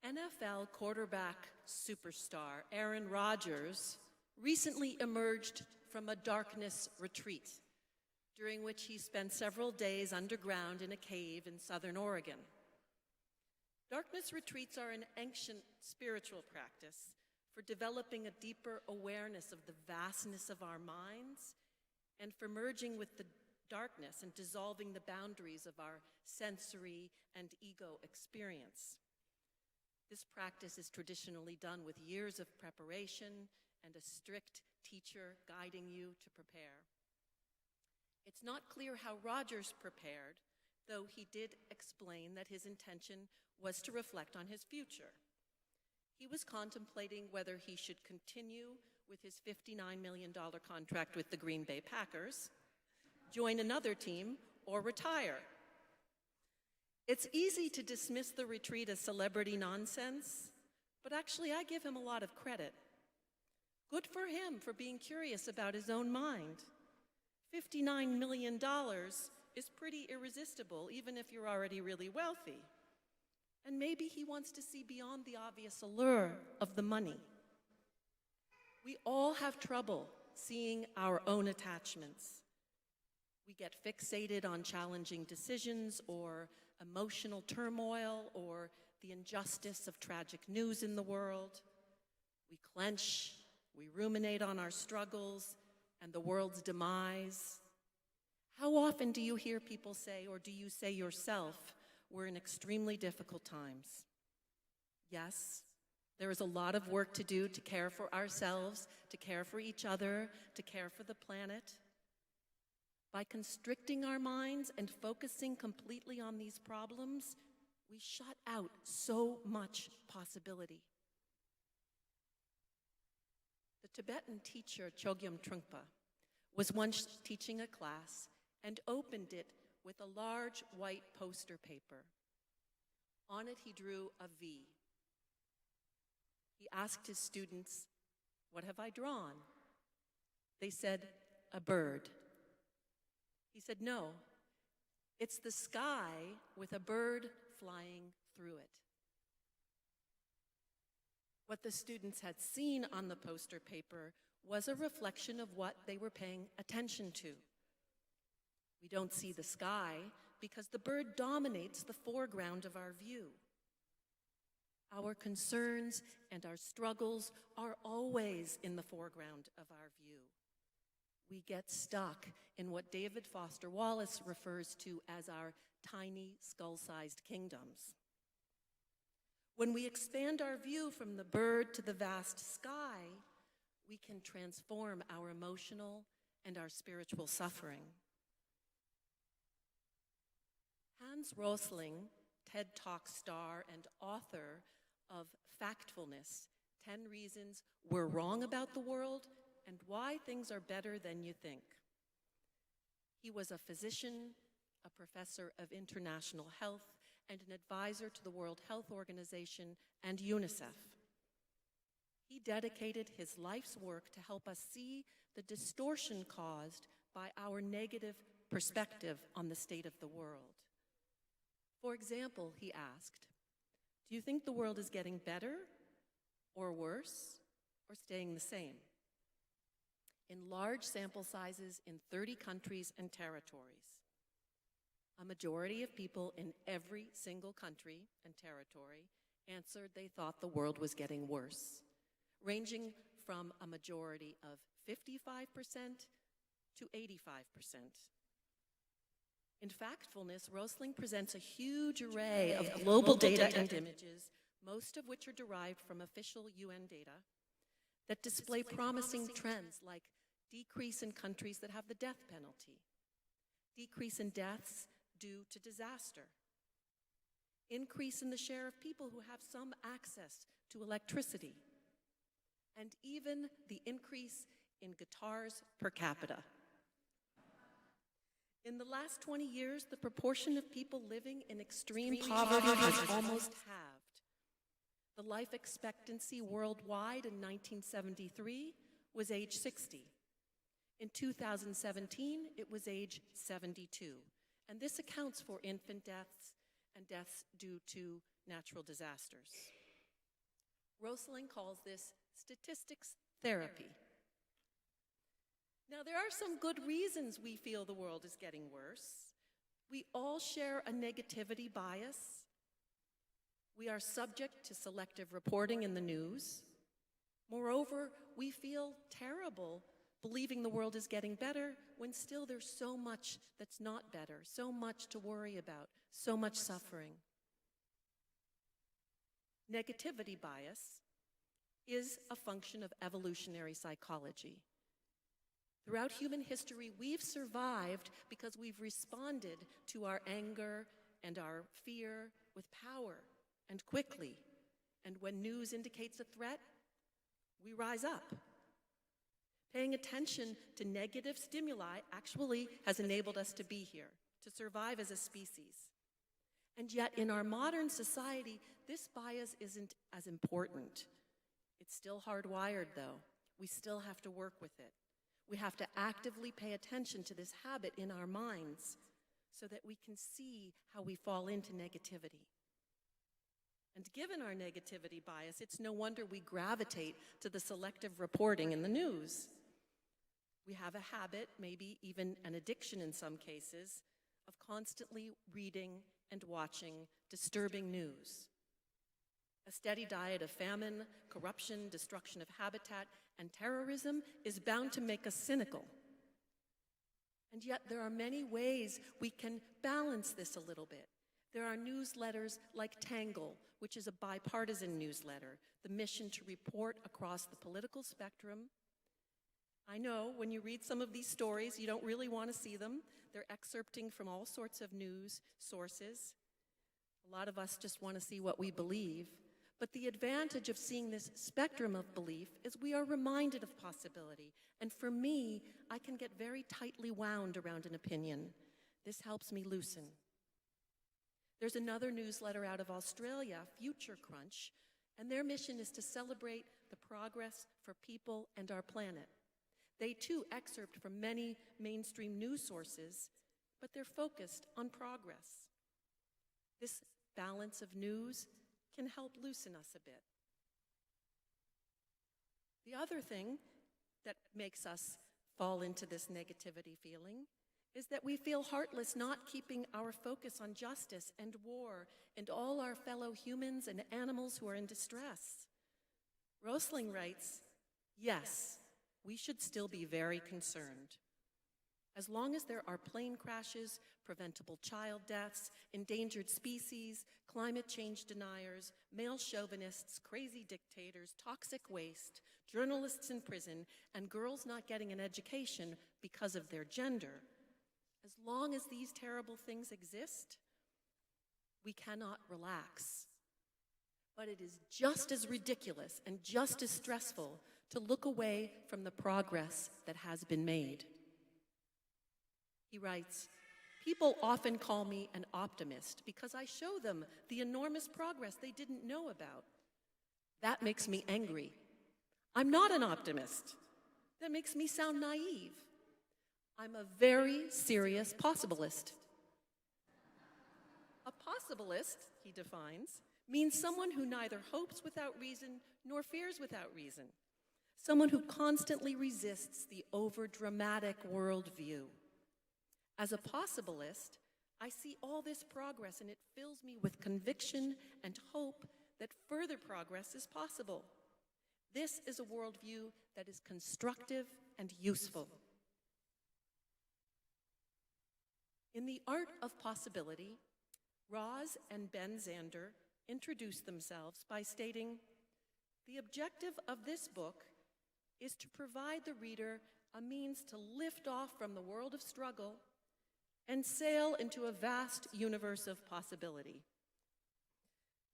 NFL quarterback superstar Aaron Rodgers recently emerged from a darkness retreat, during which he spent several days underground in a cave in southern Oregon. Darkness retreats are an ancient spiritual practice for developing a deeper awareness of the vastness of our minds and for merging with the darkness and dissolving the boundaries of our sensory and ego experience. This practice is traditionally done with years of preparation and a strict teacher guiding you to prepare. It's not clear how Rodgers prepared, though he did explain that his intention was to reflect on his future. He was contemplating whether he should continue with his $59 million contract with the Green Bay Packers, join another team, or retire. It's easy to dismiss the retreat as celebrity nonsense, but actually I give him a lot of credit. Good for him for being curious about his own mind. $59 million is pretty irresistible, even if you're already really wealthy. And maybe he wants to see beyond the obvious allure of the money. We all have trouble seeing our own attachments. We get fixated on challenging decisions or emotional turmoil or the injustice of tragic news in the world. We clench, we ruminate on our struggles and the world's demise. How often do you hear people say, or do you say yourself, we're in extremely difficult times? Yes, there is a lot of work to do to care for ourselves, to care for each other, to care for the planet. By constricting our minds and focusing completely on these problems, we shut out so much possibility. The Tibetan teacher Chogyam Trungpa was once teaching a class and opened it with a large white poster paper. On it he drew a V. He asked his students, "What have I drawn?" They said, "A bird." He said, "No, it's the sky with a bird flying through it." What the students had seen on the poster paper was a reflection of what they were paying attention to. We don't see the sky because the bird dominates the foreground of our view. Our concerns and our struggles are always in the foreground of our view. We get stuck in what David Foster Wallace refers to as our tiny skull-sized kingdoms. When we expand our view from the bird to the vast sky, we can transform our emotional and our spiritual suffering. Hans Rosling, TED Talk star and author of Factfulness, 10 Reasons We're Wrong About the World and Why Things Are Better Than You Think. He was a physician, a professor of international health, and an advisor to the World Health Organization and UNICEF. He dedicated his life's work to help us see the distortion caused by our negative perspective on the state of the world. For example, he asked, "Do you think the world is getting better, or worse, or staying the same?" In large sample sizes in 30 countries and territories, a majority of people in every single country and territory answered they thought the world was getting worse, ranging from a majority of 55% to 85%. In Factfulness, Rosling presents a huge array of global data and images, most of which are derived from official UN data, that display promising trends like decrease in countries that have the death penalty, decrease in deaths due to disaster, increase in the share of people who have some access to electricity, and even the increase in guitars per capita. In the last 20 years, the proportion of people living in extreme poverty has almost halved. The life expectancy worldwide in 1973 was age 60. In 2017, it was age 72. And this accounts for infant deaths and deaths due to natural disasters. Rosling calls this statistics therapy. Now, there are some good reasons we feel the world is getting worse. We all share a negativity bias. We are subject to selective reporting in the news. Moreover, we feel terrible believing the world is getting better when still there's so much that's not better, so much to worry about, so much suffering. Negativity bias is a function of evolutionary psychology. Throughout human history, we've survived because we've responded to our anger and our fear with power and quickly. And when news indicates a threat, we rise up. Paying attention to negative stimuli actually has enabled us to be here, to survive as a species. And yet, in our modern society, this bias isn't as important. It's still hardwired, though. We still have to work with it. We have to actively pay attention to this habit in our minds so that we can see how we fall into negativity. And given our negativity bias, it's no wonder we gravitate to the selective reporting in the news. We have a habit, maybe even an addiction in some cases, of constantly reading and watching disturbing news. A steady diet of famine, corruption, destruction of habitat, and terrorism is bound to make us cynical. And yet there are many ways we can balance this a little bit. There are newsletters like Tangle, which is a bipartisan newsletter, the mission to report across the political spectrum. I know when you read some of these stories, you don't really want to see them. They're excerpting from all sorts of news sources. A lot of us just want to see what we believe. But the advantage of seeing this spectrum of belief is we are reminded of possibility. And for me, I can get very tightly wound around an opinion. This helps me loosen. There's another newsletter out of Australia, Future Crunch, and their mission is to celebrate the progress for people and our planet. They too excerpt from many mainstream news sources, but they're focused on progress. This balance of news can help loosen us a bit. The other thing that makes us fall into this negativity feeling is that we feel heartless not keeping our focus on justice and war and all our fellow humans and animals who are in distress. Rosling writes, yes, we should still be very concerned. As long as there are plane crashes, preventable child deaths, endangered species, climate change deniers, male chauvinists, crazy dictators, toxic waste, journalists in prison, and girls not getting an education because of their gender, as long as these terrible things exist, we cannot relax. But it is just as ridiculous and just as stressful to look away from the progress that has been made. He writes, people often call me an optimist because I show them the enormous progress they didn't know about. That makes me angry. I'm not an optimist. That makes me sound naive. I'm a very serious possibilist. A possibilist, he defines, means someone who neither hopes without reason nor fears without reason. Someone who constantly resists the over-dramatic worldview. As a possibilist, I see all this progress and it fills me with conviction and hope that further progress is possible. This is a worldview that is constructive and useful. In The Art of Possibility, Roz and Ben Zander introduced themselves by stating, the objective of this book is to provide the reader a means to lift off from the world of struggle and sail into a vast universe of possibility.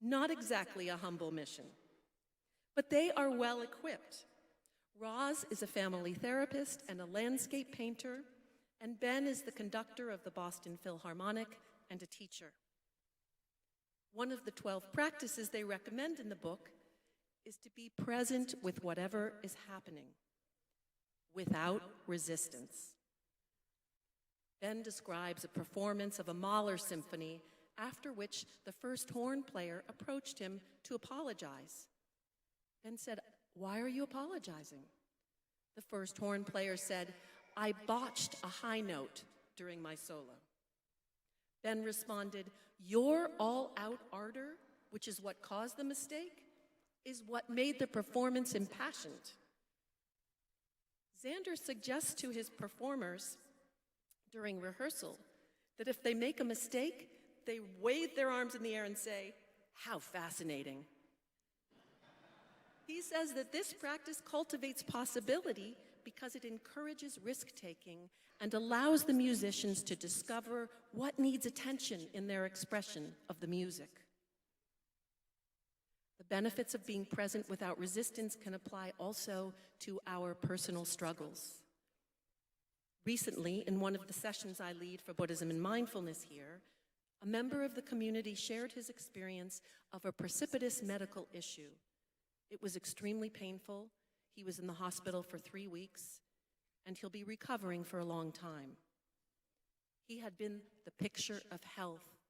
Not exactly a humble mission, but they are well equipped. Roz is a family therapist and a landscape painter, and Ben is the conductor of the Boston Philharmonic and a teacher. One of the 12 practices they recommend in the book is to be present with whatever is happening, without resistance. Ben describes a performance of a Mahler symphony after which the first horn player approached him to apologize. Ben said, "Why are you apologizing?" The first horn player said, "I botched a high note during my solo." Ben responded, "Your all-out ardor, which is what caused the mistake, is what made the performance impassioned." Xander suggests to his performers during rehearsal that if they make a mistake, they wave their arms in the air and say, "How fascinating." He says that this practice cultivates possibility because it encourages risk-taking and allows the musicians to discover what needs attention in their expression of the music. The benefits of being present without resistance can apply also to our personal struggles. Recently, in one of the sessions I lead for Buddhism and Mindfulness here, a member of the community shared his experience of a precipitous medical issue. It was extremely painful. He was in the hospital for 3 weeks, and he'll be recovering for a long time. He had been the picture of health.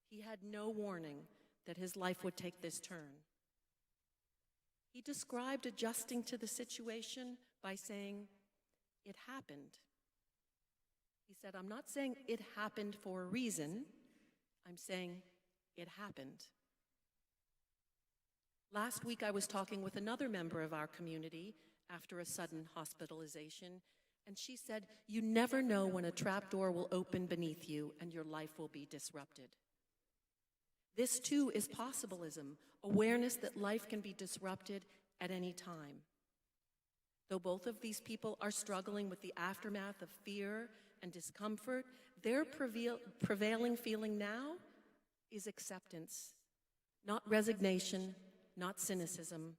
He had no warning that his life would take this turn. He described adjusting to the situation by saying, "It happened." He said, "I'm not saying it happened for a reason. I'm saying it happened." Last week, I was talking with another member of our community after a sudden hospitalization, and she said, "You never know when a trapdoor will open beneath you and your life will be disrupted." This too is possibilism, awareness that life can be disrupted at any time. Though both of these people are struggling with the aftermath of fear and discomfort, their prevailing feeling now is acceptance, not resignation, not cynicism.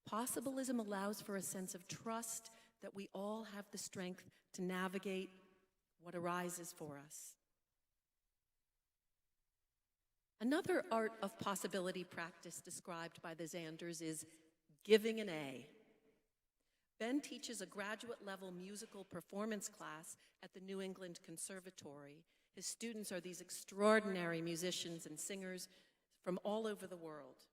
Possibilism allows for a sense of trust that we all have the strength to navigate what arises for us. Another art of possibility practice described by the Xanders is giving an A. Ben teaches a graduate-level musical performance class at the New England Conservatory. His students are these extraordinary musicians and singers from all over the world.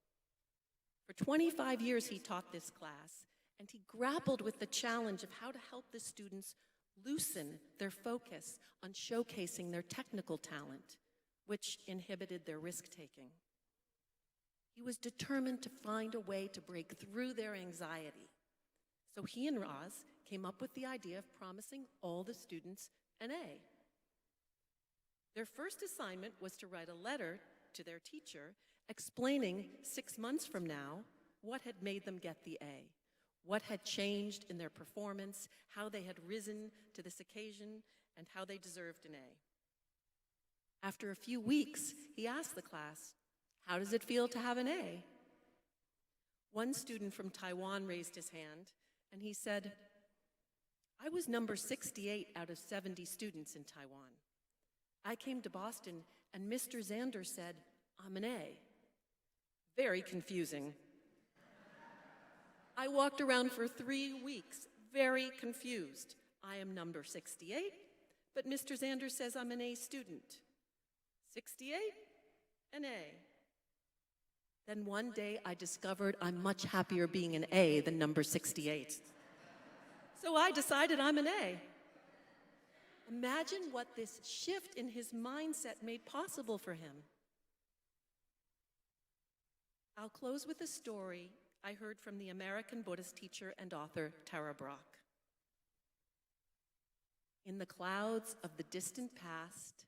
For 25 years, he taught this class, and he grappled with the challenge of how to help the students loosen their focus on showcasing their technical talent, which inhibited their risk-taking. He was determined to find a way to break through their anxiety. So he and Roz came up with the idea of promising all the students an A. Their first assignment was to write a letter to their teacher explaining 6 months from now what had made them get the A, what had changed in their performance, how they had risen to this occasion, and how they deserved an A. After a few weeks, he asked the class, "How does it feel to have an A?" One student from Taiwan raised his hand, and he said, "I was number 68 out of 70 students in Taiwan. I came to Boston, and Mr. Xander said, 'I'm an A.' Very confusing. I walked around for 3 weeks, very confused. I am number 68, but Mr. Xander says I'm an A student. 68, an A. Then one day I discovered I'm much happier being an A than number 68. So I decided I'm an A." Imagine what this shift in his mindset made possible for him. I'll close with a story I heard from the American Buddhist teacher and author Tara Brach. In the clouds of the distant past,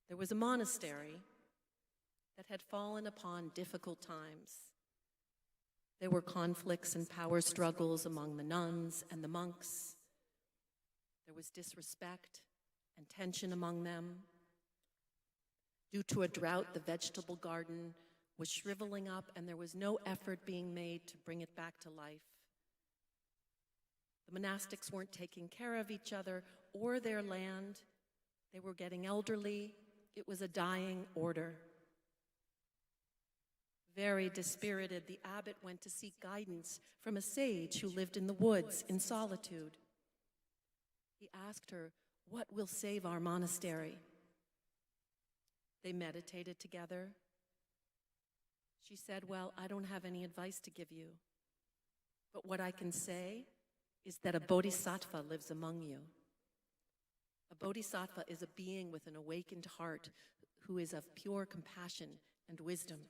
there was a monastery that had fallen upon difficult times. There were conflicts and power struggles among the nuns and the monks. There was disrespect and tension among them. Due to a drought, the vegetable garden was shriveling up, and there was no effort being made to bring it back to life. The monastics weren't taking care of each other or their land. They were getting elderly. It was a dying order. Very dispirited, the abbot went to seek guidance from a sage who lived in the woods in solitude. He asked her, "What will save our monastery?" They meditated together. She said, "Well, I don't have any advice to give you. But what I can say is that a bodhisattva lives among you. A bodhisattva is a being with an awakened heart who is of pure compassion and wisdom."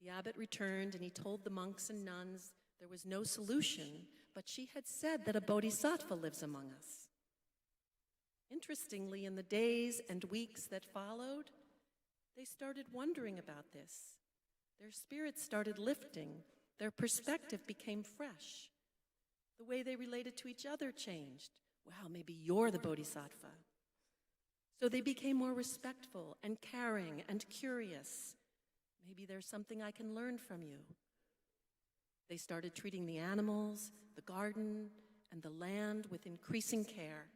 The abbot returned and he told the monks and nuns there was no solution, but she had said that a bodhisattva lives among us. Interestingly, in the days and weeks that followed, they started wondering about this. Their spirits started lifting. Their perspective became fresh. The way they related to each other changed. Wow, maybe you're the bodhisattva. So they became more respectful and caring and curious. Maybe there's something I can learn from you. They started treating the animals, the garden, and the land with increasing care.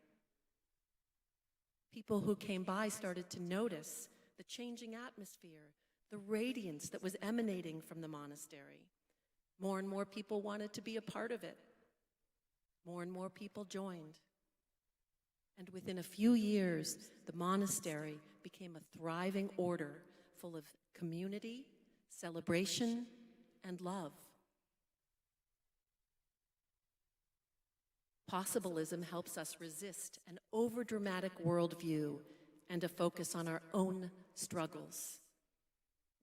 People who came by started to notice the changing atmosphere, the radiance that was emanating from the monastery. More and more people wanted to be a part of it. More and more people joined. And within a few years, the monastery became a thriving order full of community, celebration, and love. Possibilism helps us resist an overdramatic worldview and a focus on our own struggles.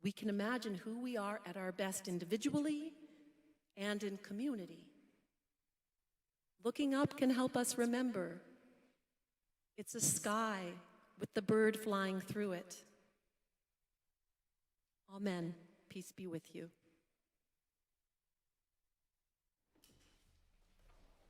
We can imagine who we are at our best individually and in community. Looking up can help us remember it's a sky with the bird flying through it. Amen. Peace be with you.